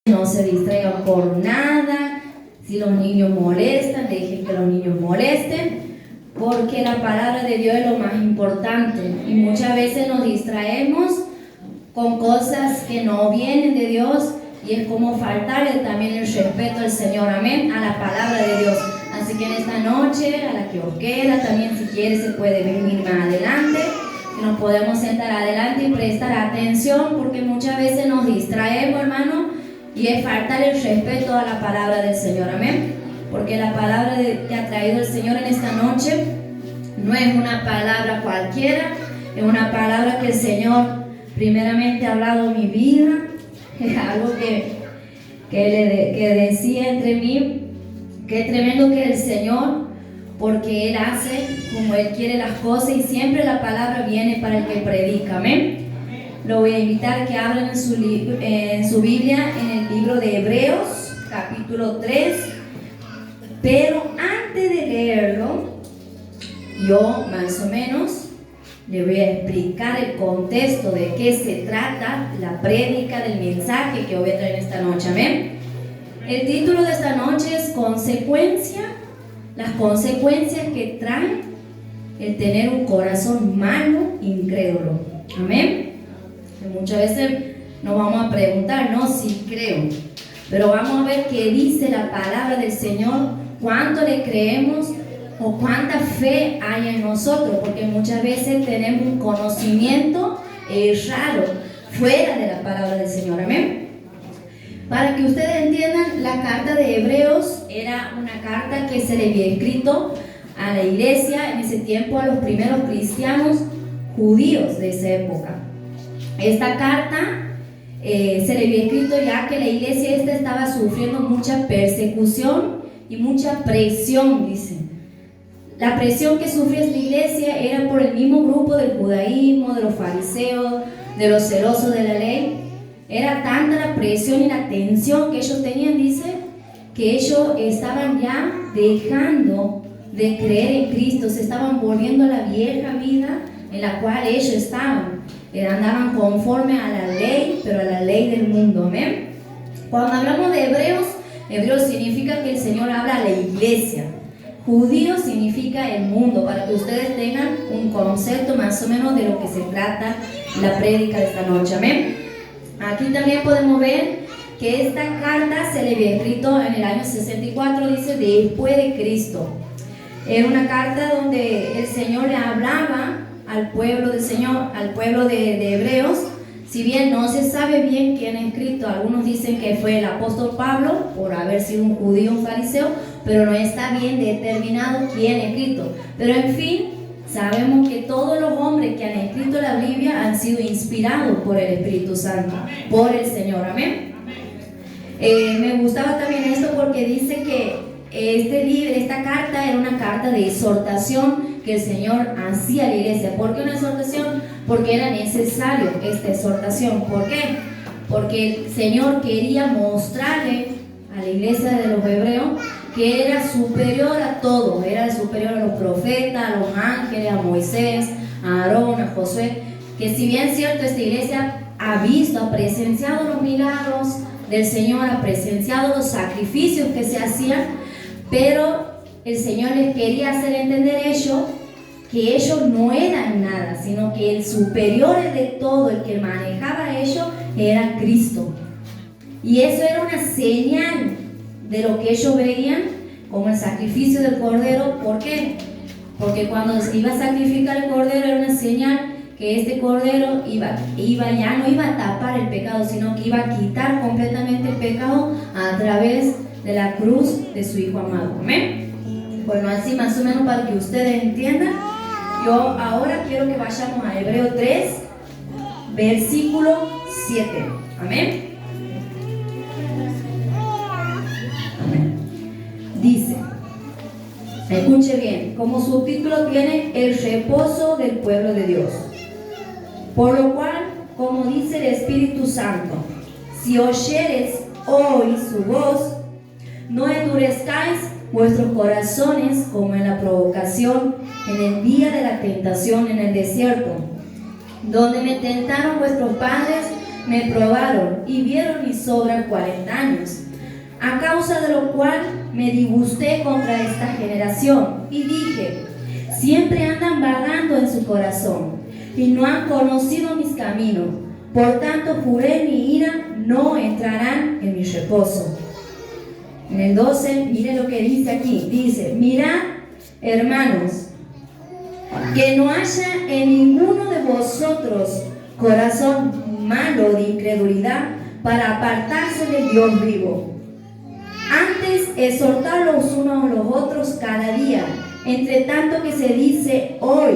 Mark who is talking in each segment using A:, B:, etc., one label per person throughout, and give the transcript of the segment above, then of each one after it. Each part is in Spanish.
A: No se distraigan por nada. Si los niños molestan, dejen que los niños molesten, porque la palabra de Dios es lo más importante. Y muchas veces nos distraemos con cosas que no vienen de Dios, y es como faltarle también el respeto al Señor, amén, a la palabra de Dios. Así que en esta noche, a la que os queda, también si quiere se puede venir más adelante, y nos podemos sentar adelante y prestar atención, porque muchas veces nos distraemos, hermano, y es faltar el respeto a la palabra del Señor, amén. Porque la palabra que ha traído el Señor en esta noche no es una palabra cualquiera, es una palabra que el Señor primeramente ha hablado en mi vida. Es algo que decía entre mí, que es tremendo que el Señor, porque Él hace como Él quiere las cosas, y siempre la palabra viene para el que predica, amén. Lo voy a invitar a que abran en su Biblia, en el libro de Hebreos, capítulo 3. Pero antes de leerlo, yo más o menos le voy a explicar el contexto de qué se trata la prédica del mensaje que voy a traer esta noche, amén. El título de esta noche es las consecuencias que trae el tener un corazón malo, incrédulo, amén. Muchas veces nos vamos a preguntar, no, si creo, pero vamos a ver qué dice la palabra del Señor, cuánto le creemos o cuánta fe hay en nosotros, porque muchas veces tenemos un conocimiento errado, fuera de la palabra del Señor, amén. Para que ustedes entiendan, la carta de Hebreos era una carta que se le había escrito a la iglesia en ese tiempo, a los primeros cristianos judíos de esa época. Esta carta se le había escrito ya que la iglesia estaba sufriendo mucha persecución y mucha presión, dice. La presión que sufrió esta iglesia era por el mismo grupo del judaísmo, de los fariseos, de los celosos de la ley. Era tanta la presión y la tensión que ellos tenían, dice, que ellos estaban ya dejando de creer en Cristo, se estaban volviendo a la vieja vida en la cual ellos estaban. Andaban conforme a la ley, pero a la ley del mundo, amén. Cuando hablamos de Hebreos significa que el Señor habla a la iglesia. Judío significa el mundo, para que ustedes tengan un concepto más o menos de lo que se trata la prédica de esta noche, amén. Aquí también podemos ver que esta carta se le había escrito en el año 64, dice, después de Cristo. Era una carta donde el Señor le hablaba al pueblo del Señor, al pueblo de Hebreos. Si bien no se sabe bien quién ha escrito, algunos dicen que fue el apóstol Pablo, por haber sido un judío, un fariseo, pero no está bien determinado quién ha escrito. Pero en fin, sabemos que todos los hombres que han escrito la Biblia han sido inspirados por el Espíritu Santo, por el Señor, amén. Me gustaba también esto porque dice que esta carta era una carta de exhortación que el Señor hacía a la iglesia. ¿Por qué una exhortación? Porque era necesario esta exhortación. ¿Por qué? Porque el Señor quería mostrarle a la iglesia de los hebreos que era superior a todo, era superior a los profetas, a los ángeles, a Moisés, a Aarón, a Josué, que si bien es cierto, esta iglesia ha visto, ha presenciado los milagros del Señor, ha presenciado los sacrificios que se hacían, pero el Señor les quería hacer entender que ellos no eran nada, sino que el superior de todo, el que manejaba a ellos, era Cristo. Y eso era una señal de lo que ellos veían como el sacrificio del cordero. ¿Por qué? Porque cuando se iba a sacrificar el cordero era una señal que este cordero ya no iba a tapar el pecado, sino que iba a quitar completamente el pecado a través de la cruz de su Hijo amado. Amén. Bueno, así más o menos para que ustedes entiendan. Yo ahora quiero que vayamos a Hebreo 3, versículo 7. Amén. Amén. Dice, escuche bien, como subtítulo tiene el reposo del pueblo de Dios. Por lo cual, como dice el Espíritu Santo, si oyereis hoy su voz, no endurezcáis vuestros corazones como en la provocación en el día de la tentación en el desierto, donde me tentaron vuestros padres, me probaron y vieron mis obras 40 años, a causa de lo cual me disgusté contra esta generación y dije, siempre andan vagando en su corazón y no han conocido mis caminos. Por tanto juré en mi ira, no entrarán en mi reposo. En el 12, miren lo que dice aquí. Dice, mirad, hermanos, que no haya en ninguno de vosotros corazón malo de incredulidad para apartarse del Dios vivo. Antes, exhortar los unos a los otros cada día, entre tanto que se dice hoy,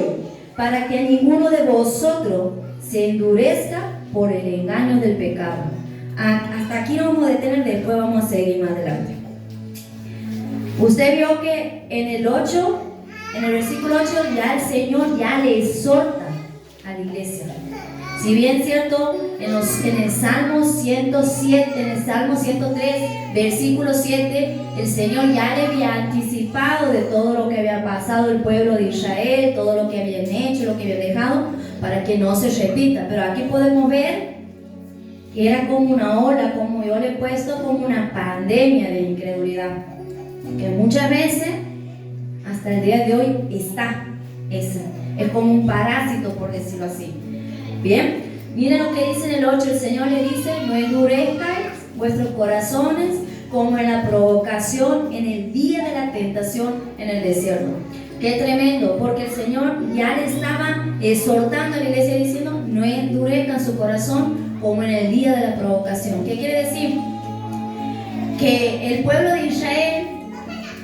A: para que ninguno de vosotros se endurezca por el engaño del pecado. Hasta aquí nos vamos a detener, después vamos a seguir más adelante. Usted vio que en el 8, en el versículo 8, ya el Señor ya le exhorta a la iglesia. Si bien es cierto, en el Salmo 107, en el Salmo 103, versículo 7, el Señor ya le había anticipado de todo lo que había pasado el pueblo de Israel, todo lo que habían hecho, lo que habían dejado, para que no se repita. Pero aquí podemos ver que era como una ola, como yo le he puesto, como una pandemia de incredulidad, que muchas veces, hasta el día de hoy, es como un parásito, por decirlo así. Bien, miren lo que dice en el 8, el Señor le dice, no endurezcáis vuestros corazones como en la provocación en el día de la tentación en el desierto. Qué tremendo, porque el Señor ya le estaba exhortando a la iglesia diciendo, no endurezcan su corazón como en el día de la provocación. ¿Qué quiere decir? Que el pueblo de Israel,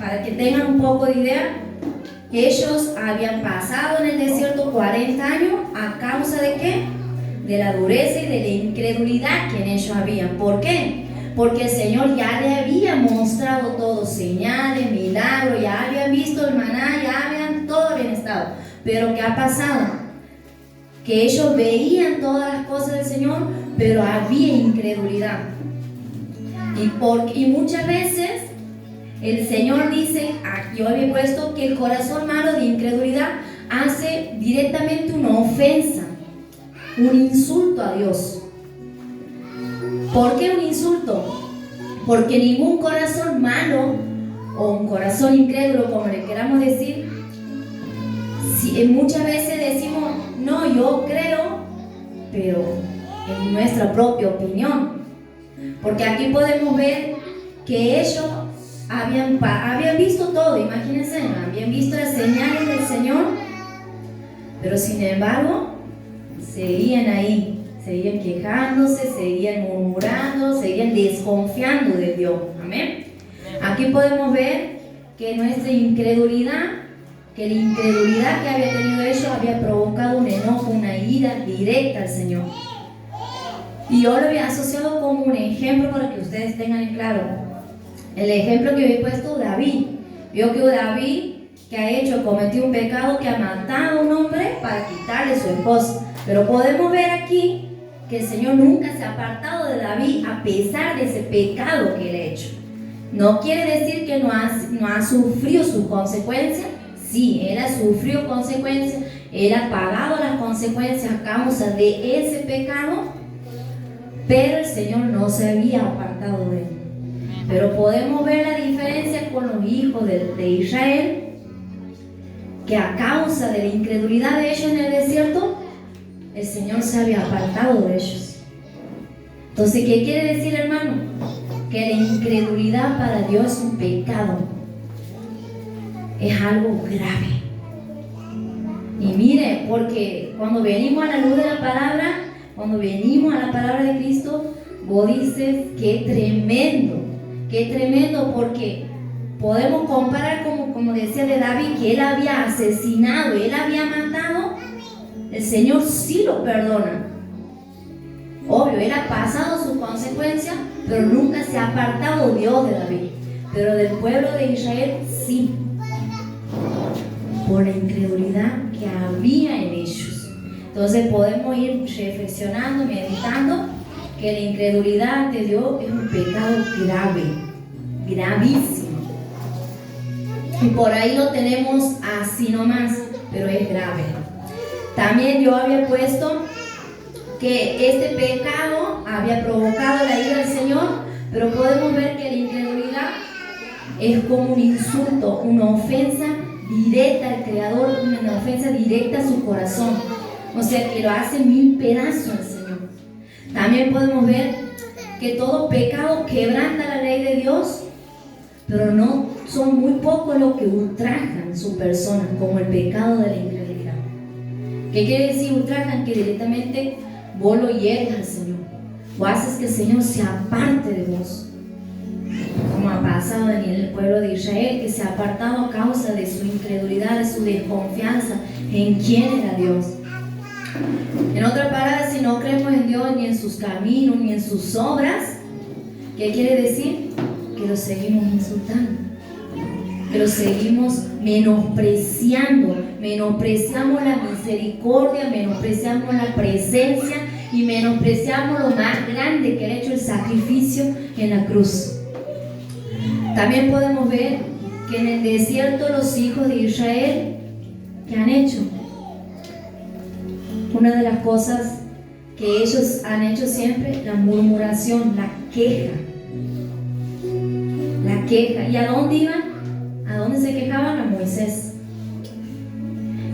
A: para que tengan un poco de idea, ellos habían pasado en el desierto 40 años a causa de ¿qué? De la dureza y de la incredulidad que en ellos habían. ¿Por qué? Porque el Señor ya le había mostrado todo, señales, milagros, ya habían visto el maná, todo habían estado. Pero ¿qué ha pasado? Que ellos veían todas las cosas del Señor, pero había incredulidad. Y muchas veces el Señor dice, yo había puesto que el corazón malo de incredulidad hace directamente una ofensa, un insulto a Dios. ¿Por qué un insulto? Porque ningún corazón malo o un corazón incrédulo, como le queramos decir, muchas veces decimos, no, yo creo, pero en nuestra propia opinión. Porque aquí podemos ver que ellos habían visto todo, imagínense, habían visto las señales del Señor, pero sin embargo, seguían ahí, seguían quejándose, seguían murmurando, seguían desconfiando de Dios. Amén. Aquí podemos ver que nuestra incredulidad, que la incredulidad que había tenido ellos había provocado un enojo, una ira directa al Señor. Y yo lo había asociado como un ejemplo para que ustedes tengan en claro. El ejemplo que había puesto David. Vio que David, que ha hecho, cometió un pecado, que ha matado a un hombre para quitarle su esposa. Pero podemos ver aquí que el Señor nunca se ha apartado de David a pesar de ese pecado que él ha hecho. No quiere decir que no ha sufrido sus consecuencias. Sí, él ha sufrido consecuencias, él ha pagado las consecuencias a causa de ese pecado, pero el Señor no se había apartado de él. Pero podemos ver la diferencia con los hijos de Israel, que a causa de la incredulidad de ellos en el desierto, el Señor se había apartado de ellos. Entonces, ¿qué quiere decir, hermano? Que la incredulidad para Dios es un pecado, es algo grave. Y mire, porque cuando venimos a la luz de la palabra, cuando venimos a la palabra de Cristo, vos dices, qué tremendo, porque podemos comparar como decía de David, que él había asesinado, él había matado, el Señor sí lo perdona. Obvio, él ha pasado sus consecuencias, pero nunca se ha apartado Dios de David. Pero del pueblo de Israel sí, por la incredulidad que había en ellos. Entonces podemos ir reflexionando, meditando que la incredulidad ante Dios es un pecado grave, gravísimo. Y por ahí lo tenemos así nomás, pero es grave. También yo había puesto que este pecado había provocado la ira del Señor, pero podemos ver que la incredulidad es como un insulto, una ofensa directa al Creador, una ofensa directa a su corazón. O sea, que lo hace mil pedazos al Señor. También podemos ver que todo pecado quebranta la ley de Dios, pero no son muy pocos los que ultrajan su persona, como el pecado de la incredulidad. ¿Qué quiere decir ultrajan? Que directamente vos lo hieres al Señor, o haces que el Señor se aparte de vos, como ha pasado en el pueblo de Israel, que se ha apartado a causa de su incredulidad, de su desconfianza en quién era Dios. En otras palabras, si no creemos en Dios, ni en sus caminos, ni en sus obras, ¿qué quiere decir? Que lo seguimos insultando, que lo seguimos menospreciando, menospreciamos la misericordia, menospreciamos la presencia y menospreciamos lo más grande que ha hecho el sacrificio en la cruz. También podemos ver que en el desierto los hijos de Israel, ¿qué han hecho? Una de las cosas que ellos han hecho siempre, la murmuración, la queja. La queja. ¿Y a dónde iban? ¿A dónde se quejaban? A Moisés.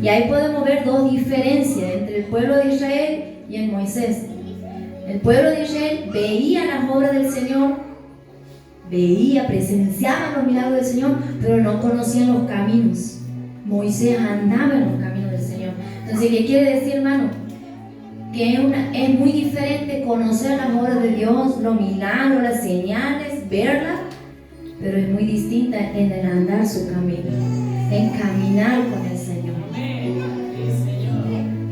A: Y ahí podemos ver dos diferencias entre el pueblo de Israel y el Moisés. El pueblo de Israel veía las obras del Señor, presenciaba los milagros del Señor, pero no conocían los caminos. Moisés andaba en los caminos del Señor. Entonces, ¿qué quiere decir, hermano? Que es muy diferente conocer las obras de Dios, los milagros, las señales, verlas, pero es muy distinta en el andar su camino, en caminar con el Señor.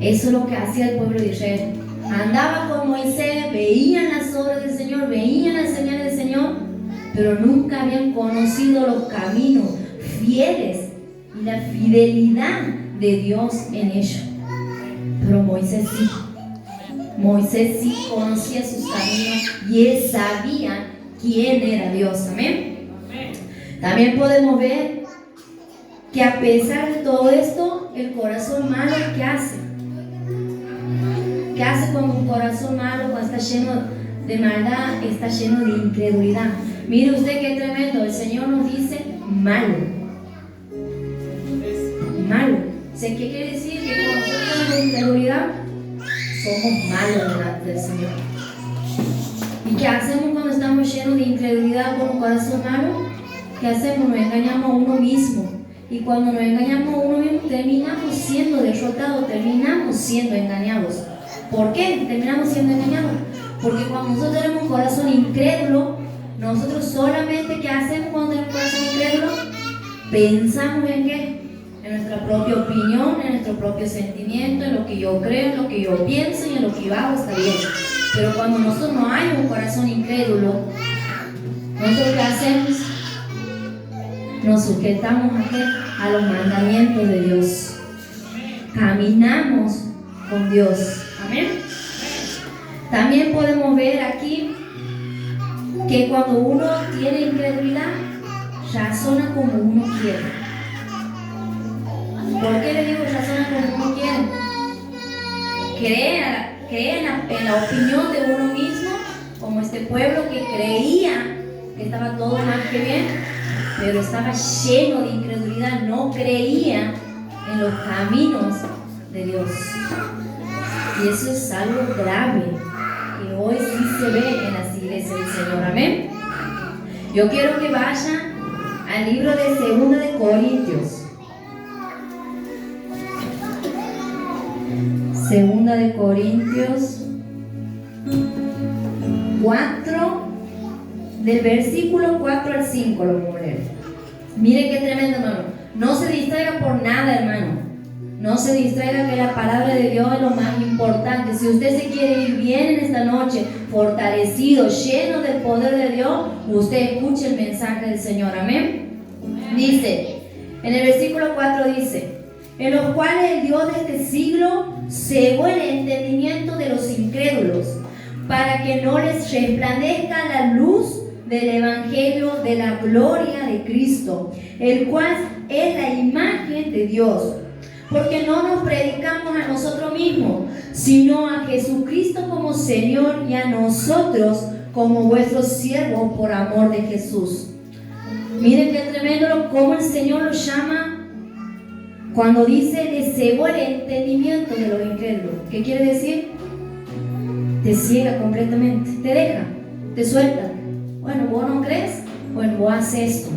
A: Eso es lo que hacía el pueblo de Israel. Andaba con Moisés, veían las obras del Señor, veían las señales del Señor, pero nunca habían conocido los caminos fieles y la fidelidad de Dios en ellos. Pero Moisés sí conocía sus caminos y él sabía quién era Dios. Amén. También podemos ver que a pesar de todo esto, el corazón malo, ¿qué hace? ¿Qué hace cuando un corazón malo, cuando está lleno de maldad, está lleno de incredulidad? Mire usted qué tremendo, el Señor nos dice malo. Malo. ¿Qué quiere decir? Que cuando nosotros tenemos incredulidad, somos malos delante del Señor. ¿Y qué hacemos cuando estamos llenos de incredulidad con un corazón malo? ¿Qué hacemos? Nos engañamos a uno mismo. Y cuando nos engañamos a uno mismo, terminamos siendo derrotados, terminamos siendo engañados. ¿Por qué terminamos siendo engañados? Porque cuando nosotros tenemos un corazón incrédulo, nosotros solamente, ¿qué hacemos cuando tenemos un corazón incrédulo? Pensamos en qué, en nuestra propia opinión, en nuestro propio sentimiento, en lo que yo creo, en lo que yo pienso y en lo que yo hago está bien. Pero cuando nosotros no hay un corazón incrédulo, nosotros ¿qué hacemos? Nos sujetamos a los mandamientos de Dios. Caminamos con Dios. Amén. También podemos ver aquí que cuando uno tiene incredulidad, razona como uno quiere. ¿Por qué le digo razona como uno quiere? Cree en la opinión de uno mismo, como este pueblo que creía que estaba todo más que bien, pero estaba lleno de incredulidad, no creía en los caminos de Dios. Y eso es algo grave, que hoy sí se ve en las iglesias del Señor. Amén. Yo quiero que vayan al libro de 2 de Corintios. 2 de Corintios 4, del versículo 4 al 5 lo vamos a leer. Miren qué tremendo, hermano. No se distraiga por nada, hermano. No se distraiga, que la palabra de Dios es lo más importante. Si usted se quiere ir bien en esta noche, fortalecido, lleno del poder de Dios, usted escuche el mensaje del Señor. Amén. Dice, en el versículo 4 dice: en los cuales el Dios de este siglo cegó el entendimiento de los incrédulos, para que no les resplandezca la luz del evangelio de la gloria de Cristo, el cual es la imagen de Dios. Porque no nos predicamos a nosotros mismos, sino a Jesucristo como Señor y a nosotros como vuestros siervos por amor de Jesús. Miren qué tremendo cómo el Señor los llama cuando dice le cegó el entendimiento de los incrédulos. ¿Qué quiere decir? Te ciega completamente, te deja, te suelta. Bueno, vos no crees, bueno, vos haces esto,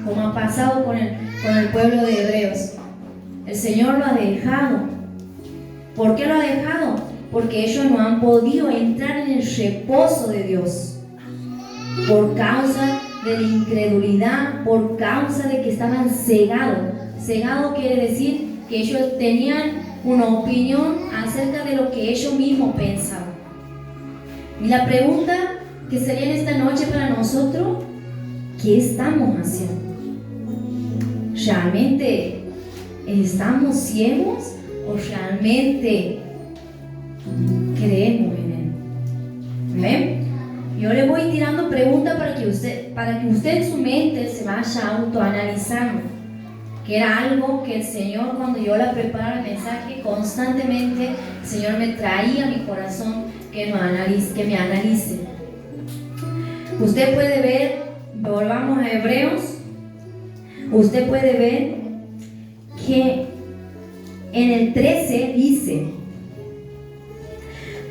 A: como ha pasado con el pueblo de Hebreos. El Señor lo ha dejado. ¿Por qué lo ha dejado? Porque ellos no han podido entrar en el reposo de Dios por causa de la incredulidad, por causa de que estaban cegados. Cegado quiere decir que ellos tenían una opinión acerca de lo que ellos mismos pensaban. Y la pregunta que sería en esta noche para nosotros, ¿qué estamos haciendo? ¿Realmente estamos ciegos o realmente creemos en Él? ¿Ven? Yo le voy tirando preguntas para que usted en su mente se vaya autoanalizando, que era algo que el Señor, cuando yo la preparaba el mensaje, constantemente el Señor me traía a mi corazón que me analice. Usted puede ver, volvamos a Hebreos, usted puede ver que en el 13 dice: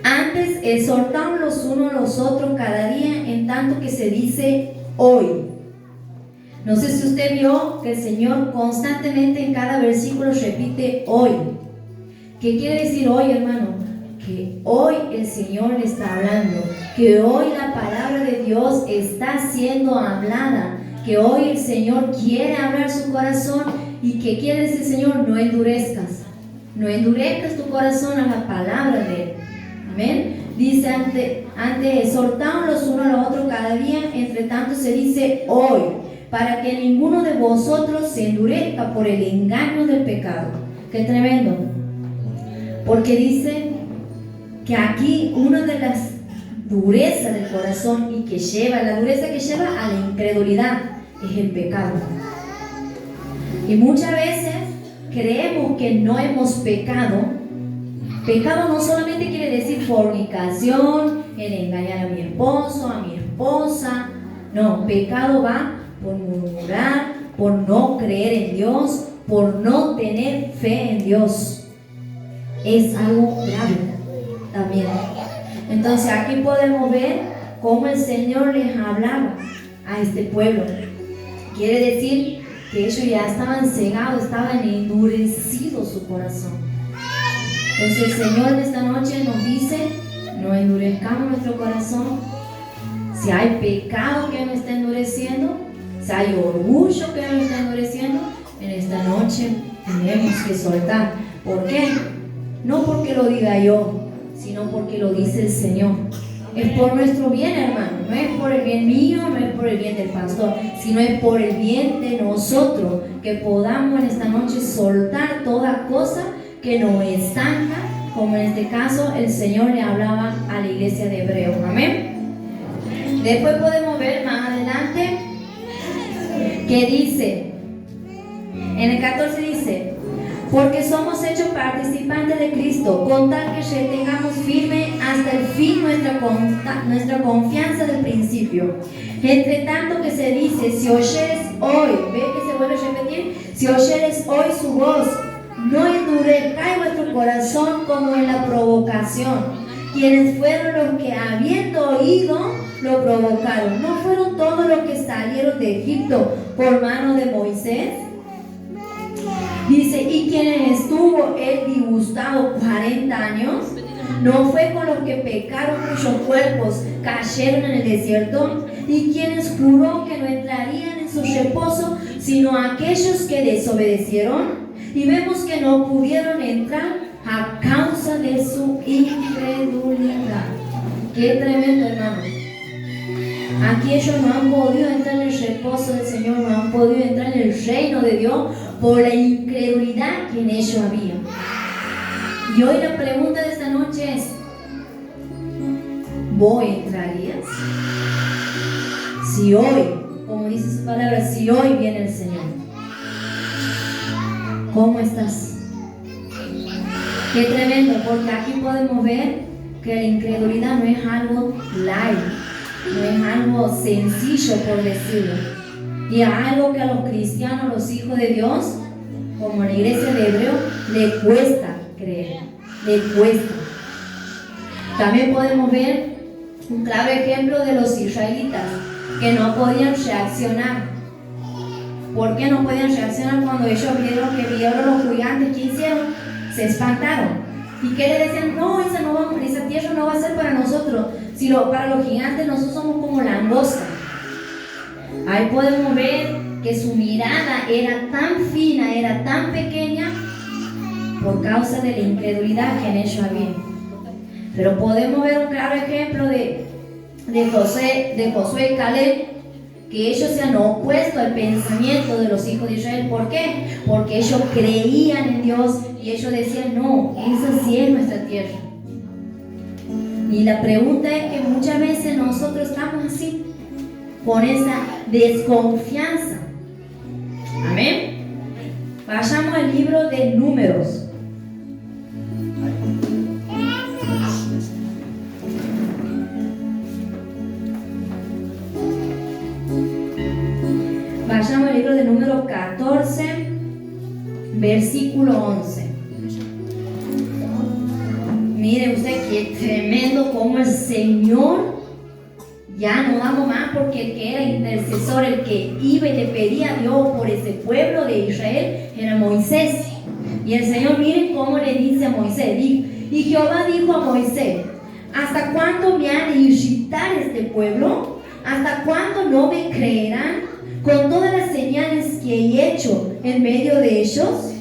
A: antes exhortaos los unos a los otros cada día, en tanto que se dice hoy. No sé si usted vio que el Señor constantemente en cada versículo repite hoy. ¿Qué quiere decir hoy, hermano? Que hoy el Señor le está hablando, que hoy la palabra de Dios está siendo hablada, que hoy el Señor quiere hablar su corazón. ¿Y qué quiere decir el Señor? No endurezcas tu corazón a la palabra de Él. Amén. Dice antes exhortaos los unos a los otros cada día, entre tanto se dice hoy, para que ninguno de vosotros se endurezca por el engaño del pecado. Qué tremendo. Porque dice que aquí una de las durezas del corazón y que lleva, la dureza que lleva a la incredulidad, es el pecado. Y muchas veces creemos que no hemos pecado. Pecado no solamente quiere decir fornicación, el engañar a mi esposo, a mi esposa. No, pecado va por murmurar, por no creer en Dios, por no tener fe en Dios. Es algo grave también. Entonces aquí podemos ver cómo el Señor les hablaba a este pueblo. Quiere decir que ellos ya estaban cegados, estaban endurecidos su corazón. Entonces el Señor en esta noche nos dice: no endurezcamos nuestro corazón. Si hay pecado que nos está endureciendo, si hay orgullo que nos está endureciendo, en esta noche tenemos que soltar. ¿Por qué? No porque lo diga yo, sino porque lo dice el Señor. Es por nuestro bien, hermano. No es por el bien mío, no es por el bien del pastor, sino es por el bien de nosotros, que podamos en esta noche soltar toda cosa que nos estanca, como en este caso el Señor le hablaba a la iglesia de Hebreos. Amén. Después podemos ver más adelante que dice, en el 14 dice: porque somos hechos participantes de Cristo, con tal que retengamos firme hasta el fin nuestra confianza del principio. Entre tanto que se dice: si oyeres hoy, ¿ve que se vuelve a repetir? Si oyeres hoy su voz, no endurezcáis vuestro corazón como en la provocación. Quienes fueron los que, habiendo oído, lo provocaron. ¿No fueron todos los que salieron de Egipto por mano de Moisés? Dice: y quienes estuvo él disgustado 40 años, ¿no fue con los que pecaron cuyos cuerpos cayeron en el desierto? Y quienes juró que no entrarían en su reposo, sino aquellos que desobedecieron. Y vemos que no pudieron entrar a causa de su incredulidad. Qué tremendo, hermano. Aquí ellos no han podido entrar en el reposo del Señor, no han podido entrar en el reino de Dios por la incredulidad que en ellos había. Y hoy la pregunta de esta noche es: ¿vos entrarías? Si hoy, como dice su palabra, si hoy viene el Señor, ¿cómo estás? Qué tremendo, porque aquí podemos ver que la incredulidad no es algo light, no es algo sencillo por decirlo. Y es algo que a los cristianos, los hijos de Dios, como la iglesia de Hebreo, le cuesta creer, le cuesta. También podemos ver un claro ejemplo de los israelitas que no podían reaccionar. ¿Por qué no podían reaccionar cuando ellos vieron los gigantes? ¿Qué hicieron? Se espantaron. ¿Y qué le decían? No, esa tierra no va a ser para nosotros. Para los gigantes nosotros somos como langosta. Ahí podemos ver que su mirada era tan fina, era tan pequeña por causa de la incredulidad que en ellos había. Pero podemos ver un claro ejemplo de Josué y Caleb, que ellos se han opuesto al pensamiento de los hijos de Israel. ¿Por qué? Porque ellos creían en Dios y ellos decían, no, esa sí es nuestra tierra. Y la pregunta es que muchas veces nosotros estamos así, con esa desconfianza. Amén. Vayamos al libro de Números. Vayamos al libro de Números 14, versículo 11. Mire usted qué tremendo como el Señor ya no damos más, porque el que era intercesor, el que iba y le pedía a Dios por ese pueblo de Israel, era Moisés. Y el Señor, miren cómo le dice a Moisés. Y Jehová dijo a Moisés: ¿hasta cuándo me ha de irritar este pueblo? ¿Hasta cuándo no me creerán con todas las señales que he hecho en medio de ellos?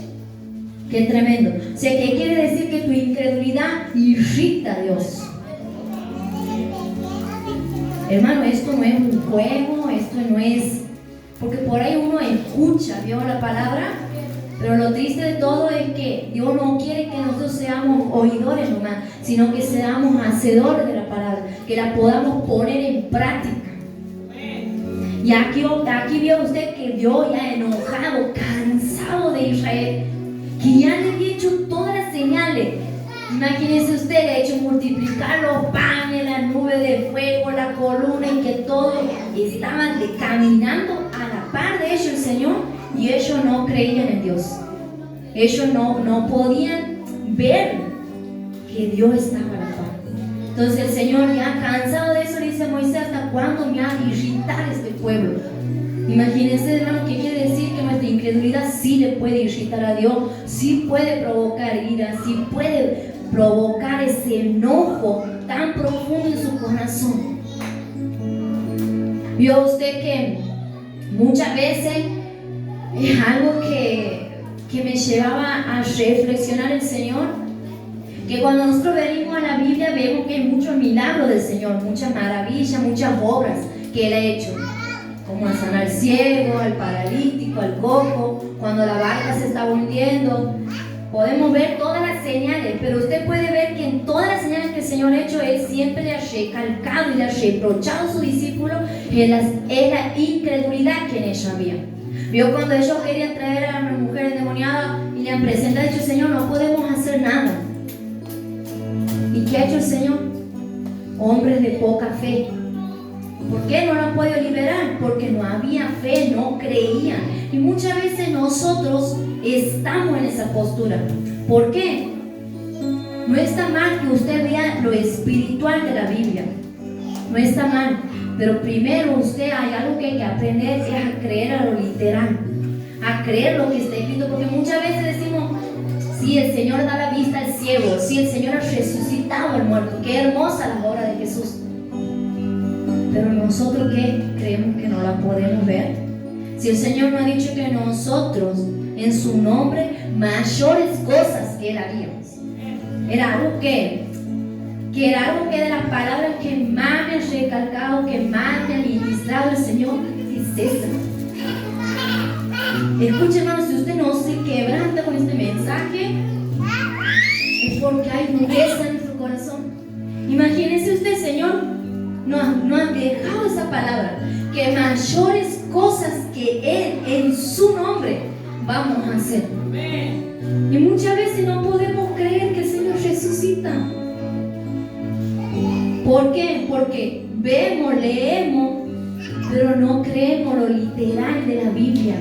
A: Qué tremendo. O sea, ¿qué quiere decir? Que tu incredulidad irrita a Dios. Hermano, esto no es un juego, esto no es... Porque por ahí uno escucha, vio la palabra, pero lo triste de todo es que Dios no quiere que nosotros seamos oidores nomás, sino que seamos hacedores de la palabra, que la podamos poner en práctica. Y aquí vio usted que Dios ya enojado, cansado de Israel, que ya le había hecho todas las señales. Imagínese usted, le ha hecho multiplicar los panes, la nube de fuego, la columna, y que todos estaban caminando a la par de ellos el Señor, y ellos no creían en Dios. Ellos no podían ver que Dios estaba a la par. Entonces el Señor, ya cansado de eso, le dice a Moisés: ¿hasta cuándo me ha de irritar este pueblo? Imagínense, hermano, ¿qué quiere decir? Que nuestra incredulidad sí le puede irritar a Dios, sí puede provocar ira, sí puede provocar ese enojo tan profundo en su corazón. Vio usted que muchas veces es algo que me llevaba a reflexionar el Señor, que cuando nosotros venimos a la Biblia vemos que hay muchos milagros del Señor, muchas maravillas, muchas obras que Él ha hecho, como al sanar al ciego, al paralítico, al cojo, cuando la barca se estaba hundiendo. Podemos ver todas las señales, pero usted puede ver que en todas las señales que el Señor ha hecho, Él siempre le ha recalcado y le ha reprochado a sus discípulos en la incredulidad que en ellos había. Vio cuando ellos querían traer a una mujer endemoniada y le han presentado, dicho: Señor, no podemos hacer nada. ¿Y qué ha hecho el Señor? Hombres de poca fe. ¿Por qué no lo han podido liberar? Porque no había fe, no creían. Y muchas veces nosotros estamos en esa postura. ¿Por qué? No está mal que usted vea lo espiritual de la Biblia. No está mal. Pero primero usted, hay algo que hay que aprender, es a creer a lo literal. A creer lo que está escrito. Porque muchas veces decimos: sí, el Señor da la vista al ciego. Sí, el Señor ha resucitado al muerto. Qué hermosa la obra de Jesús. Pero nosotros, ¿qué? Creemos que no la podemos ver. Si el Señor nos ha dicho que nosotros, en su nombre, mayores cosas que Él haríamos. Era algo que era algo que de las palabras que más me ha recalcado, que más me ha ministrado el Señor, es esa. Escuche, hermano, si usted no se quebranta con este mensaje, es porque hay dureza en nuestro corazón. Imagínese usted, Señor, no han dejado esa palabra, que mayores cosas que Él en su nombre vamos a hacer. Y muchas veces no podemos creer que el vemos, leemos, pero no creemos lo literal de la Biblia.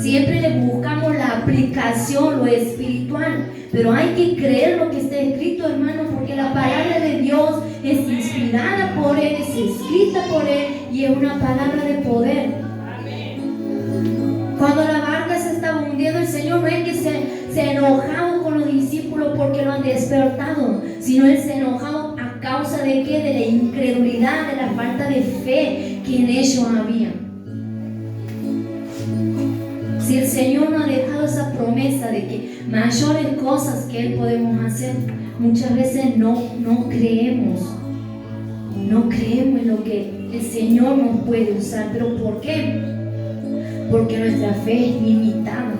A: Siempre le buscamos la aplicación, lo espiritual, pero hay que creer lo que está escrito, hermano, porque la palabra de Dios es inspirada por Él, es escrita por Él y es una palabra de poder. Cuando la barca se estaba hundiendo, el Señor no es que se enojado con los discípulos porque lo han despertado, sino Él se enojado a causa de ¿qué? De la incredulidad, de la falta de fe que en ellos había. Si el Señor nos ha dejado esa promesa de que mayores cosas que Él podemos hacer, muchas veces no creemos en lo que el Señor nos puede usar. ¿Pero por qué? Porque nuestra fe es limitada.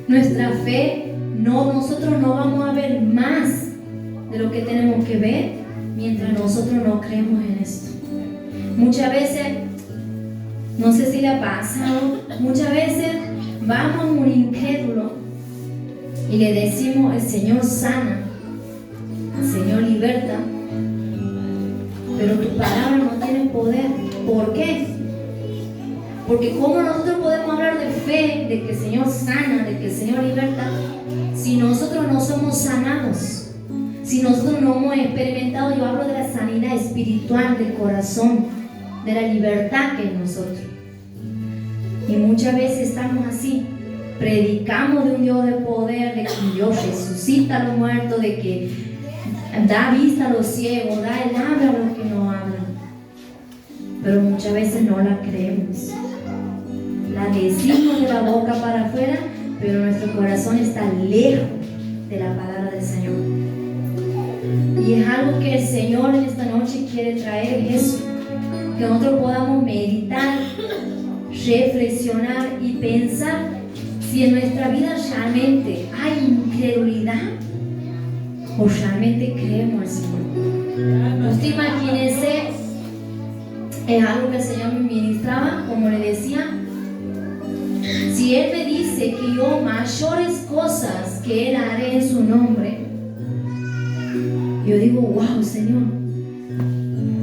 A: Nuestra fe, nosotros no vamos a ver más de lo que tenemos que ver mientras nosotros no creemos en esto. Muchas veces, no sé si le ha pasado, muchas veces vamos a un incrédulo y le decimos: el Señor sana, el Señor liberta, pero tu palabra no tiene poder. ¿Por qué? Porque ¿cómo nosotros podemos hablar de fe, de que el Señor sana, de que el Señor liberta, si nosotros no somos sanados? Si nosotros no hemos experimentado, yo hablo de la sanidad espiritual del corazón, de la libertad que es nosotros. Y muchas veces estamos así, predicamos de un Dios de poder, de que Dios resucita a los muertos, de que da vista a los ciegos, da el habla a los que no hablan, pero muchas veces no la creemos. La decimos de la boca para afuera, pero nuestro corazón está lejos de la palabra del Señor. Y es algo que el Señor en esta noche quiere traer, eso, que nosotros podamos meditar, reflexionar y pensar si en nuestra vida realmente hay incredulidad o realmente creemos al Señor. Usted imagínese, es algo que el Señor me ministraba, como le decía. Si Él me dice que yo mayores cosas que Él haré en su nombre, yo digo: wow, Señor,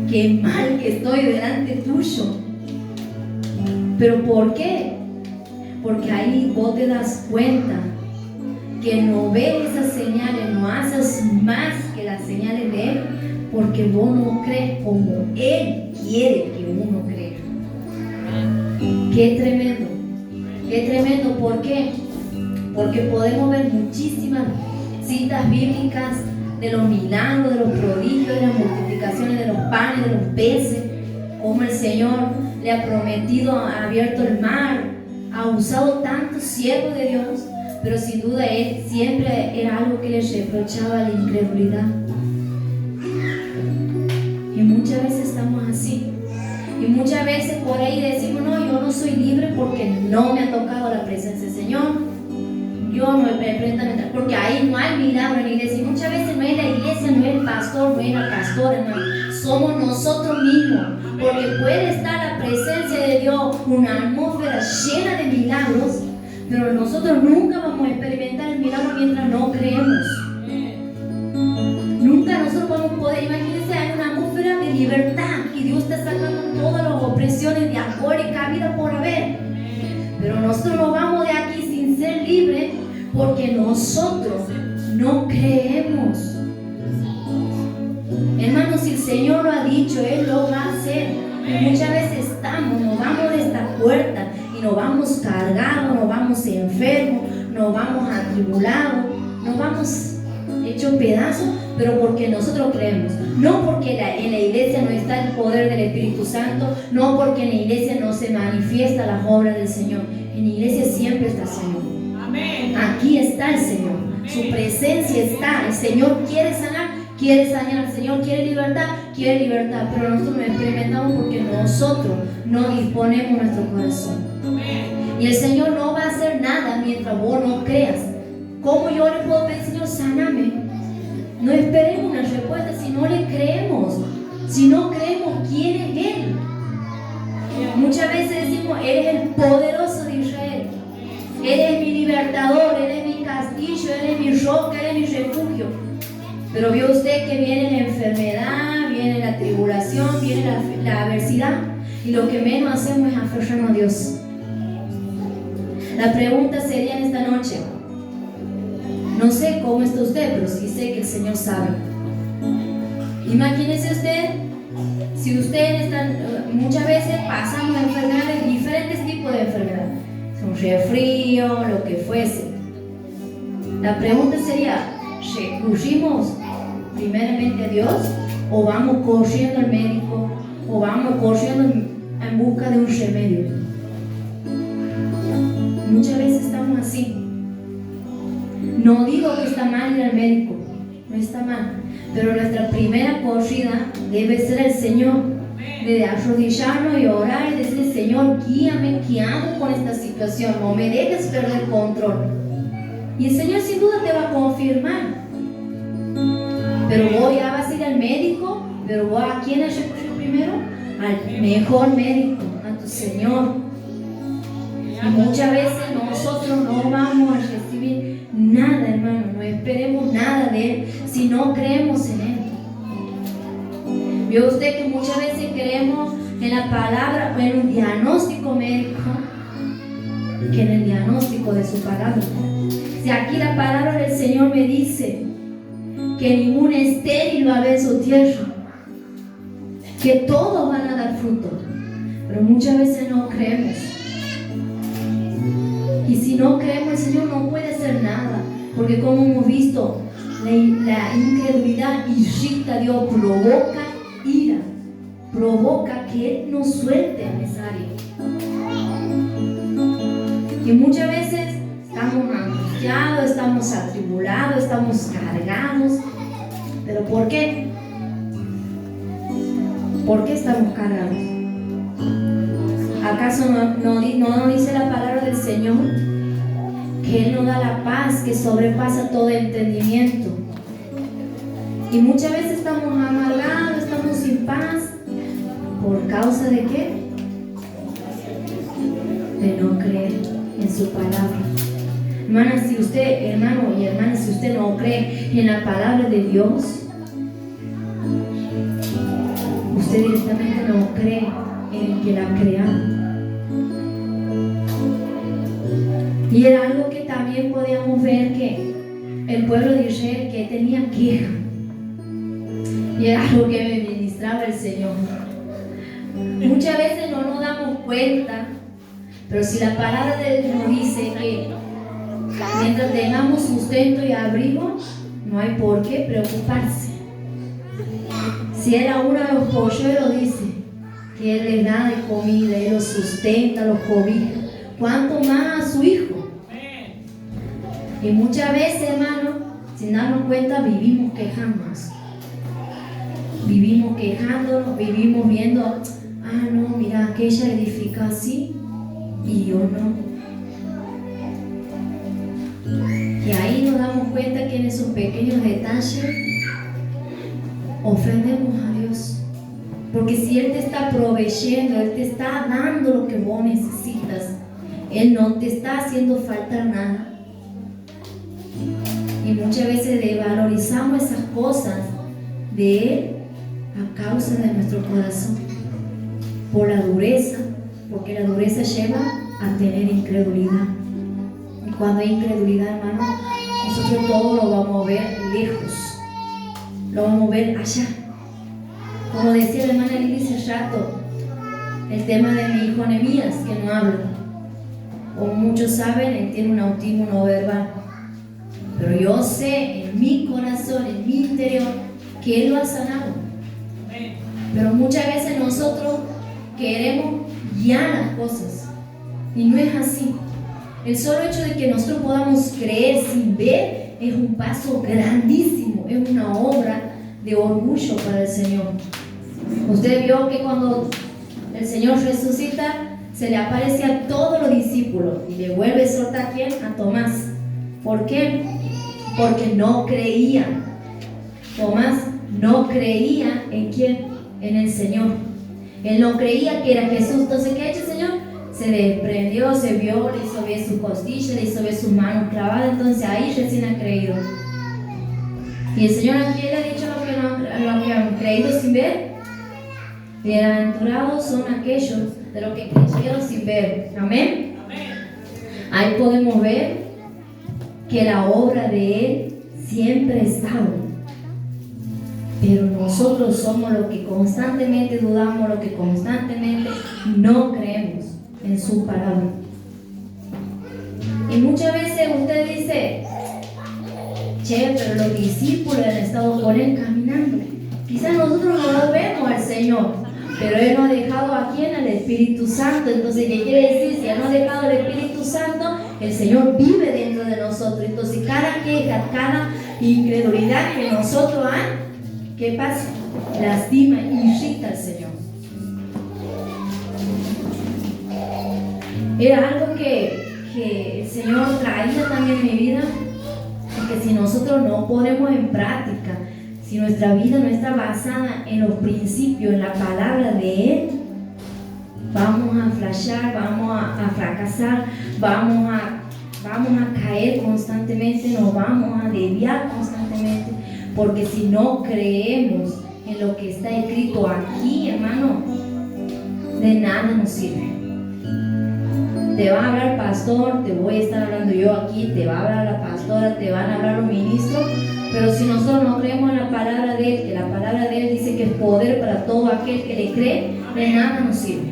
A: qué mal que estoy delante tuyo. ¿Pero por qué? Porque ahí vos te das cuenta que no ves esas señales, no haces más que las señales de Él, porque vos no crees como Él quiere que uno crea. Qué tremendo. Qué tremendo. ¿Por qué? Porque podemos ver muchísimas citas bíblicas de los milagros, de los prodigios, de las multiplicaciones de los panes, de los peces, como el Señor le ha prometido, ha abierto el mar, ha usado tantos siervos de Dios, pero sin duda Él siempre era algo que le reprochaba, la incredulidad. Y muchas veces estamos así. Y muchas veces por ahí decimos: no, yo no soy libre porque no me ha tocado la presencia del Señor. Yo no he enfrentado, porque ahí no hay milagro en la iglesia. Y muchas veces no es la iglesia, no es el pastor, no es la pastora, hermano. Somos nosotros mismos. Porque puede estar la presencia de Dios, una atmósfera llena de milagros, pero nosotros nunca vamos a experimentar el milagro mientras no creemos. Nunca nosotros vamos a poder. Imagínense, hay una atmósfera de libertad y Dios está sacando todas las opresiones de afuera y cabida por haber. Pero nosotros no vamos de aquí sin ser libres porque nosotros no creemos. Hermanos, si el Señor lo ha dicho, Él lo va a hacer. Y muchas veces nos vamos de esta puerta y nos vamos cargados, nos vamos enfermos, nos vamos atribulados, nos vamos hechos pedazos, pero porque nosotros creemos. No porque en la iglesia no está el poder del Espíritu Santo, no porque en la iglesia no se manifiesta la obra del Señor. En la iglesia siempre está el Señor. Amén. Aquí está el Señor. Amén. Su presencia está. El Señor quiere sanar, el Señor quiere libertad, pero nosotros no experimentamos porque nosotros no disponemos nuestro corazón. Amén. Y el Señor no va a hacer nada mientras vos no creas. ¿Cómo yo le puedo pedir: Señor, sáname? No esperemos una respuesta si no le creemos. Si no creemos quién es Él. Muchas veces decimos: Él es el poderoso de Israel. Él es mi libertador, Él es mi castillo, Él es mi roca, Él es mi refugio. Pero vio usted que viene la enfermedad, viene la tribulación, viene la adversidad, y lo que menos hacemos es aferrarnos a Dios. La pregunta sería en esta noche, no sé cómo está usted, pero sí sé que el Señor sabe. Imagínese usted, si usted muchas veces pasamos enfermedades, diferentes tipos de enfermedades, un resfrío, lo que fuese. La pregunta sería, ¿recurrimos primeramente a Dios o vamos corriendo al médico o vamos corriendo en busca de un remedio? Muchas veces estamos así. No digo que está mal ir al médico, no está mal, pero nuestra primera corrida debe ser el Señor, de arrodillarnos y orar y decir: Señor, guíame, ¿qué hago con esta situación? No me dejes perder el control. Y el Señor sin duda te va a confirmar. Pero vos ya vas a ir al médico, pero vos ¿a quién has recurrido primero? Al mejor médico, a tu Señor. Y muchas veces nosotros no vamos a recibir nada, hermano, no esperemos nada de Él si no creemos en Él. ¿Vio usted que muchas veces creemos en la palabra o en un diagnóstico médico que en el diagnóstico de su palabra? Si aquí la palabra del Señor me dice que ningún estéril va a ver su tierra, que todos van a dar fruto, pero muchas veces no creemos. Y si no creemos, el Señor no puede hacer nada, porque como hemos visto, la incredulidad irrita a Dios, provoca ira, provoca que Él nos suelte en esa área. Y muchas veces estamos angustiados, estamos atribulados, estamos cargados. ¿Pero por qué? ¿Por qué estamos cargados? ¿Acaso no dice la palabra del Señor que Él nos da la paz que sobrepasa todo entendimiento? Y muchas veces estamos amargados, estamos sin paz. ¿Por causa de qué? De no creer en su palabra. Hermana, si usted, hermano y hermana, si usted no cree en la palabra de Dios, usted directamente no cree en el que la crea. Y era algo que también podíamos ver, que el pueblo de Israel que tenía queja, y era algo que me ministraba el Señor. Muchas veces no nos damos cuenta, pero si la palabra de Dios nos dice que mientras tengamos sustento y abrigo, no hay por qué preocuparse. Si Él a uno de los polluelos dice que Él les da de comida, Él los sustenta, los cobija, ¿cuánto más a su Hijo? Y muchas veces, hermano, sin darnos cuenta, vivimos quejándonos. Vivimos quejándonos, vivimos viendo: ah, no, mira, aquella edifica así y yo no. Y ahí nos damos cuenta que en esos pequeños detalles ofendemos a Dios. Porque si Él te está proveyendo, Él te está dando lo que vos necesitas, Él no te está haciendo faltar nada. Y muchas veces desvalorizamos esas cosas de Él a causa de nuestro corazón, por la dureza, porque la dureza lleva a tener incredulidad. Y cuando hay incredulidad, hermano, nosotros todo lo vamos a ver lejos, lo vamos a ver allá. Como decía la hermana Lili hace rato, el tema de mi hijo Nehemías, que no habla. Como muchos saben, él tiene un autismo no verbal. Pero yo sé en mi corazón, en mi interior, que Él lo ha sanado. Pero muchas veces nosotros queremos guiar las cosas, y no es así. El solo hecho de que nosotros podamos creer sin ver es un paso grandísimo, es una obra de orgullo para el Señor. Usted vio que cuando el Señor resucita, se le aparece a todos los discípulos y le vuelve a soltar ¿a quién? A Tomás. ¿Por qué? Porque no creía. Tomás no creía en quién, en el Señor. Él no creía que era Jesús. Entonces, ¿qué ha hecho el Señor? Se desprendió, se vio, le hizo ver su costilla, le hizo ver sus manos clavadas. Entonces ahí recién ha creído. Y el Señor aquí le ha dicho lo que han creído sin ver. Bienaventurados son aquellos de los que creyeron sin ver. Amén. Ahí podemos ver que la obra de Él siempre ha estado. Pero nosotros somos los que constantemente dudamos, los que constantemente no creemos en su palabra. Y muchas veces usted dice, che, pero los discípulos han estado con Él caminando. Quizás nosotros no lo vemos al Señor, pero Él nos ha dejado aquí en el Espíritu Santo. Entonces, ¿qué quiere decir? Si Él nos ha dejado el Espíritu Santo, el Señor vive dentro de nosotros. Entonces, cada queja, cada incredulidad que nosotros hay, ¿qué pasa? Lastima y irrita al Señor. Era algo que el Señor traía también en mi vida, porque si nosotros no ponemos en práctica, si nuestra vida no está basada en los principios, en la palabra de Él, vamos a flashear, vamos a fracasar, vamos a caer constantemente, nos vamos a desviar constantemente, porque si no creemos en lo que está escrito aquí, hermano, de nada nos sirve. Te va a hablar el pastor, te voy a estar hablando yo aquí, te va a hablar la pastora, te van a hablar los ministros, pero si nosotros no creemos en la palabra de Él, que la palabra de Él dice que es poder para todo aquel que le cree, de nada nos sirve.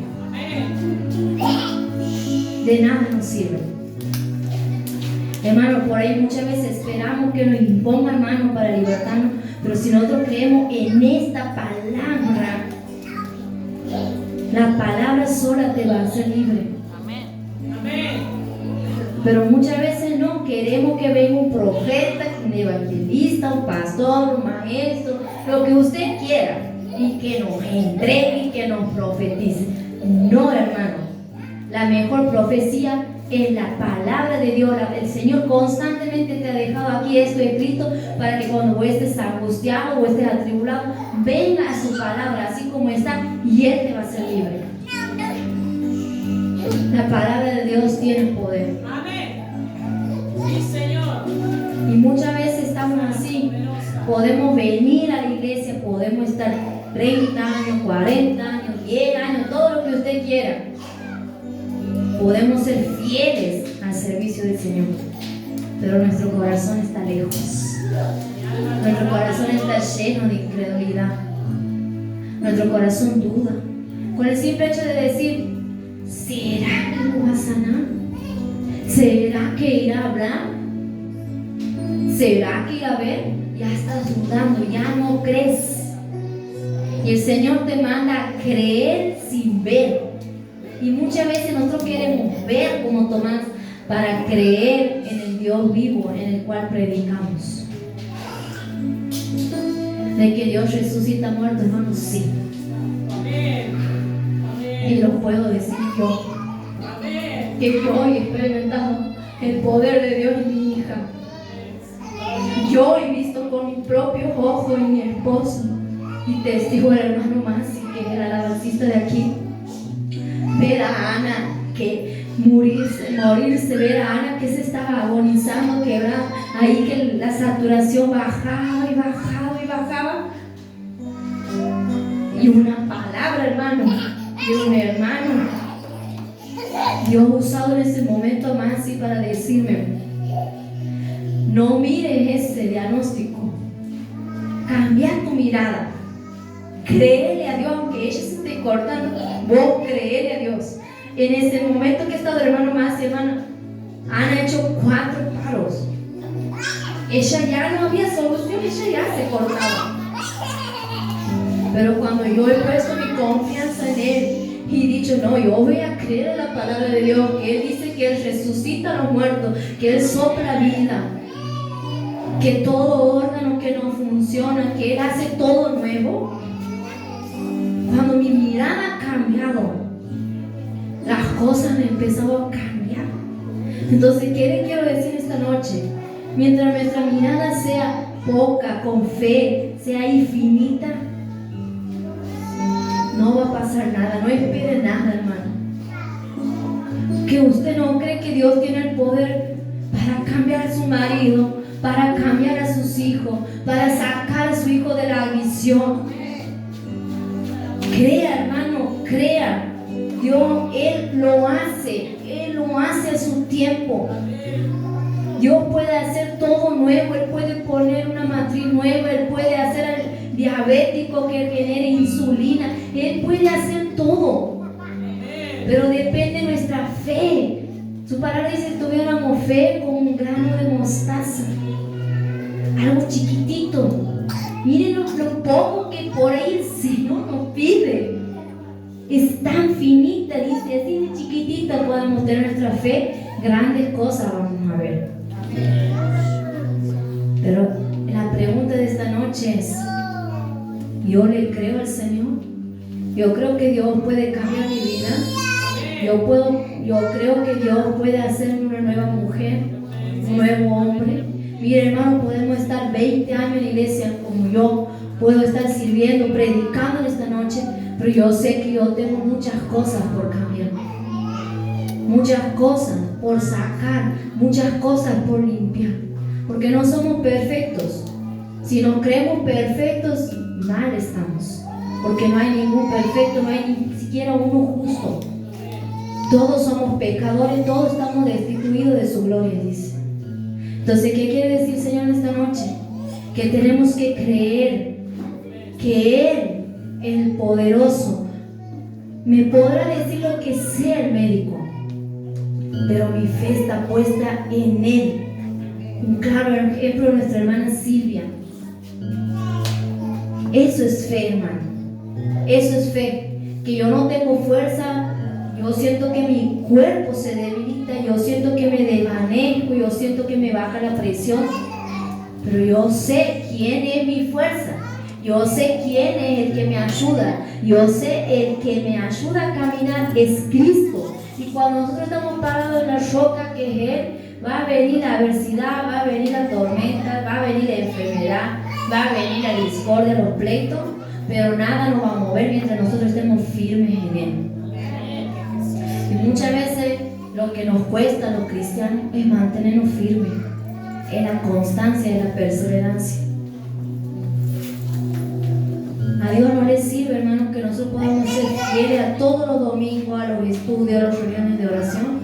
A: De nada nos sirve. Hermano, por ahí muchas veces esperamos que nos impongan mano para libertarnos, pero si nosotros creemos en esta palabra, la palabra sola te va a hacer libre. Pero muchas veces no queremos que venga un profeta, un evangelista, un pastor, un maestro, lo que usted quiera, y que nos entregue y que nos profetice. No, hermano, la mejor profecía es la palabra de Dios. El Señor constantemente te ha dejado aquí esto escrito para que cuando vos estés angustiado o estés atribulado, venga a su palabra así como está y Él te va a hacer libre. La palabra de Dios tiene poder.
B: Amén. Sí, Señor.
A: Y muchas veces estamos así. Podemos venir a la iglesia, podemos estar 30 años, 40 años, 10 años, todo lo que usted quiera. Podemos ser fieles al servicio del Señor, pero nuestro corazón está lejos. Nuestro corazón está lleno de incredulidad. Nuestro corazón duda. Con el simple hecho de decir, ¿será que lo va a sanar? ¿Será que irá a hablar? ¿Será que irá a ver? Ya estás dudando, ya no crees. Y el Señor te manda a creer sin ver. Y muchas veces nosotros queremos ver como Tomás para creer en el Dios vivo en el cual predicamos. De que Dios resucita muertos, hermanos, sí. Y lo puedo decir yo, que yo he experimentado el poder de Dios en mi hija. Yo he visto con mis propios ojos en mi esposo, y testigo el hermano Masi, que era la basista de aquí, ver a Ana que morirse, ver a Ana que se estaba agonizando, quebrada, ahí que la saturación bajaba y bajaba y bajaba, y una palabra, hermano, de un hermano, Dios ha usado en ese momento a Masi para decirme, no mires ese diagnóstico, cambia tu mirada, créele a Dios, aunque ella se esté cortando, vos créele a Dios. En ese momento que estaba el hermano Masi, hermano, han hecho 4 paros, ella ya no había solución, ella ya se cortaba. Pero cuando yo he puesto mi confianza en Él y dicho, no, yo voy a creer en la palabra de Dios, que Él dice que Él resucita a los muertos, que Él sopla vida, que todo órgano que no funciona, que Él hace todo nuevo. Cuando mi mirada ha cambiado, las cosas me empezaron a cambiar. Entonces, ¿qué le quiero decir esta noche? Mientras nuestra mirada sea poca, con fe, sea infinita, no va a pasar nada, no espere nada, hermano. Que usted no cree que Dios tiene el poder para cambiar a su marido, para cambiar a sus hijos, para sacar a su hijo de la adicción. Crea, hermano, crea. Dios, Él lo hace a su tiempo. Dios puede hacer todo nuevo, Él puede poner una matriz nueva, Él puede hacer al diabético que genere insulina, Él puede hacer todo, pero depende de nuestra fe. Su palabra dice que tuviéramos fe como un grano de mostaza, algo chiquitito. Miren lo poco que por ahí el Señor nos pide. Es tan finita, dice, así de chiquitita podemos tener nuestra fe. Grandes cosas vamos a ver. Pero la pregunta de esta noche es: ¿yo le creo al Señor? Yo creo que Dios puede cambiar mi vida. Yo creo que Dios puede hacerme una nueva mujer, un nuevo hombre. Mire, hermano, podemos estar 20 años en la iglesia como yo. Puedo estar sirviendo, predicando en esta noche, pero yo sé que yo tengo muchas cosas por cambiar, muchas cosas por sacar, muchas cosas por limpiar, porque no somos perfectos. Si nos creemos perfectos, mal estamos, porque no hay ningún perfecto, no hay ni siquiera uno justo. Todos somos pecadores, todos estamos destituidos de su gloria, dice. Entonces, ¿qué quiere decir el Señor esta noche? Que tenemos que creer que Él, el poderoso, me podrá decir lo que sea el médico, pero mi fe está puesta en Él. Un claro ejemplo de nuestra hermana Silvia. Eso es fe, hermano. Eso es fe. Que yo no tengo fuerza, yo siento que mi cuerpo se debilita, yo siento que me desvanezco, yo siento que me baja la presión, pero yo sé quién es mi fuerza. Yo sé quién es el que me ayuda. Yo sé el que me ayuda a caminar es Cristo. Y cuando nosotros estamos parados en la roca que es Él, va a venir la adversidad, va a venir la tormenta, va a venir la enfermedad, va a venir la discordia, los pleitos, pero nada nos va a mover mientras nosotros estemos firmes en Él. Y muchas veces lo que nos cuesta a los cristianos es mantenernos firmes en la constancia y la perseverancia. A Dios no le sirve, hermanos, que nosotros podamos ser fieles a todos los domingos, a los estudios, a las reuniones de oración,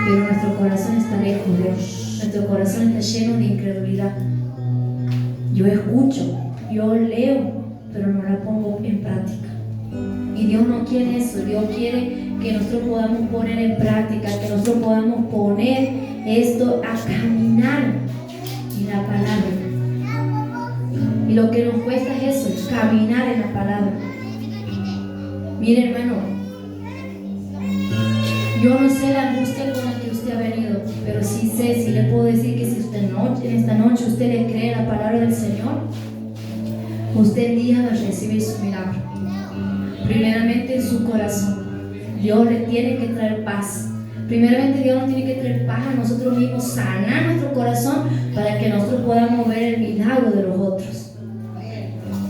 A: pero nuestro corazón está lejos de Dios. Nuestro corazón está lleno de incredulidad. Yo escucho, yo leo, pero no la pongo en práctica. Y Dios no quiere eso. Dios quiere que nosotros podamos poner en práctica, que nosotros podamos poner esto a caminar en la palabra. Y lo que nos cuesta es eso, es caminar en la palabra. Mire, hermano, yo no sé la angustia con la que usted ha venido, pero sí sé, sí le puedo decir que si usted en esta noche usted le cree la palabra del Señor, usted el día va a recibir su milagro. Primeramente en su corazón. Dios le tiene que traer paz. Primeramente Dios nos tiene que traer paz a nosotros mismos, sanar nuestro corazón para que nosotros podamos ver el milagro de los otros.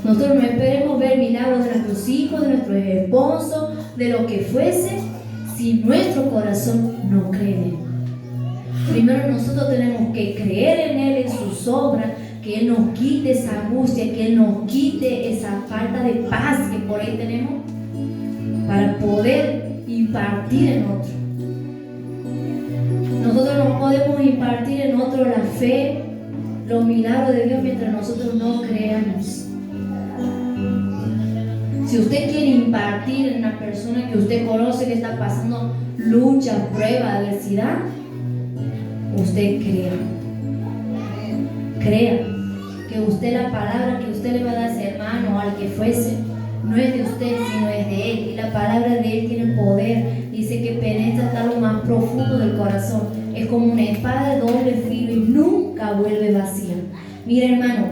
A: Nosotros no esperemos ver milagros de nuestros hijos, de nuestros esposos, de lo que fuese, si nuestro corazón no cree en Él. Primero nosotros tenemos que creer en Él, en sus obras, que Él nos quite esa angustia, que Él nos quite esa falta de paz que por ahí tenemos, para poder impartir en otro. Nosotros no podemos impartir en otro la fe, los milagros de Dios mientras nosotros no creamos. Si usted quiere impartir en una persona que usted conoce que está pasando lucha, prueba, adversidad, usted crea que usted, la palabra que usted le va a dar a ese hermano o al que fuese, no es de usted sino es de Él, y la palabra de Él tiene poder. Dice que penetra hasta lo más profundo del corazón, es como una espada de doble filo y nunca vuelve vacía. Mira, hermano,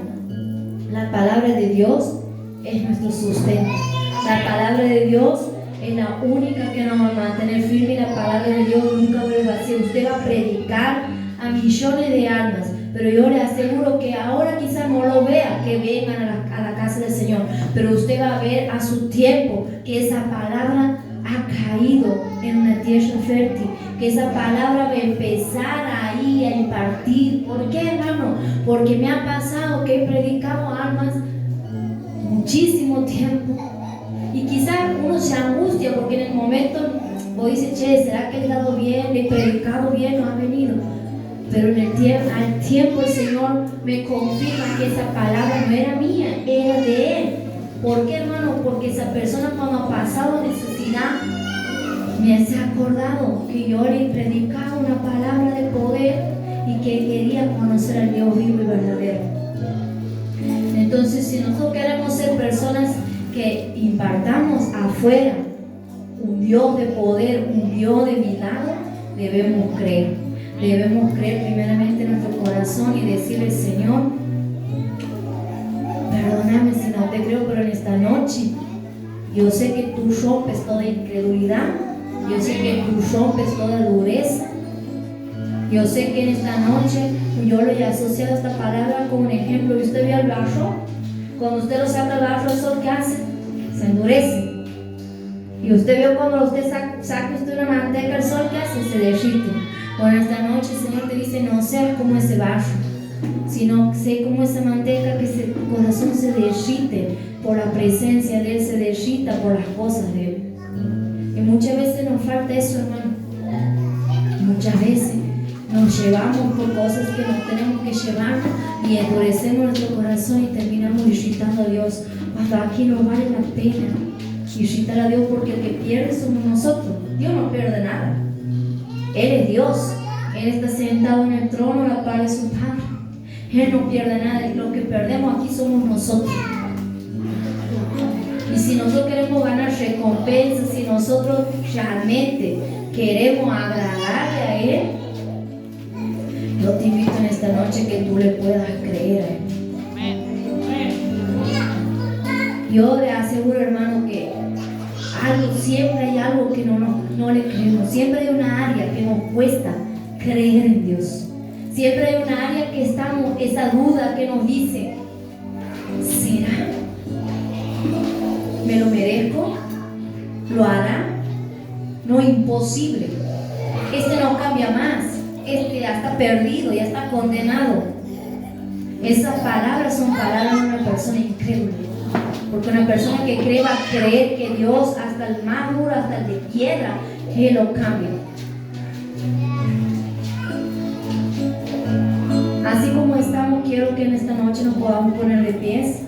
A: la palabra de Dios es nuestro sustento. La palabra de Dios es la única que nos va a mantener firme, y la palabra de Dios nunca vuelve vacía. Usted va a predicar a millones de almas, pero yo le aseguro que ahora quizás no lo vea, que vengan a la casa del Señor, pero usted va a ver a su tiempo que esa palabra ha caído en una tierra fértil, que esa palabra va a empezar ahí a impartir. ¿Por qué, hermano? Porque me ha pasado que he predicado almas muchísimo tiempo y quizás uno se angustia porque en el momento o dice, che, ¿será que he dado bien, he predicado bien, no ha venido? Pero en al tiempo el Señor me confirma que esa palabra no era mía, era de Él. ¿Por qué, hermano? Porque esa persona cuando ha pasado necesidad me ha acordado que yo le predicaba una palabra de poder y que quería conocer al Dios vivo y verdadero. Entonces, si nosotros queremos ser personas que impartamos afuera un Dios de poder, un Dios de milagro, debemos creer. Debemos creer primeramente en nuestro corazón y decirle, Señor, perdóname si no te creo, pero en esta noche yo sé que tú rompes toda incredulidad, yo sé que tú rompes toda dureza, yo sé que en esta noche yo le he asociado esta palabra con un ejemplo. Y usted ve al barro, cuando usted lo saca del barro, ¿el sol qué hace? Se endurece. Y usted vio cuando usted saca usted una manteca, el sol qué hace? Se derrite. Bueno, esta noche el Señor te dice, no seas como ese barro, sino sé como esa manteca, que tu corazón se derrite por la presencia de Él, se derrita por las cosas de Él. Y muchas veces nos falta eso, hermano. Muchas veces nos llevamos por cosas que no tenemos que llevar y endurecemos nuestro corazón y terminamos irritando a Dios, cuando aquí no vale la pena irritar a Dios, porque el que pierde somos nosotros. Dios no pierde nada. Él es Dios. Él está sentado en el trono a la par de su Padre. Él no pierde nada. Y lo que perdemos aquí somos nosotros. Y si nosotros queremos ganar recompensas, si nosotros realmente queremos agradarle a Él, yo te invito en esta noche que tú le puedas creer a Él. Yo le aseguro, hermano, que siempre hay algo que no le creemos. Siempre hay una área que nos cuesta creer en Dios. Siempre hay una área que estamos, esa duda que nos dice, ¿será? ¿Me lo merezco? ¿Lo hará? No, imposible. Este no cambia más. Este ya está perdido, ya está condenado. Esas palabras son palabras de una persona incrédula. Porque una persona que cree va a creer que Dios, hasta el más duro, hasta el de piedra, que lo cambia. Así como estamos, quiero que en esta noche nos podamos poner de pies.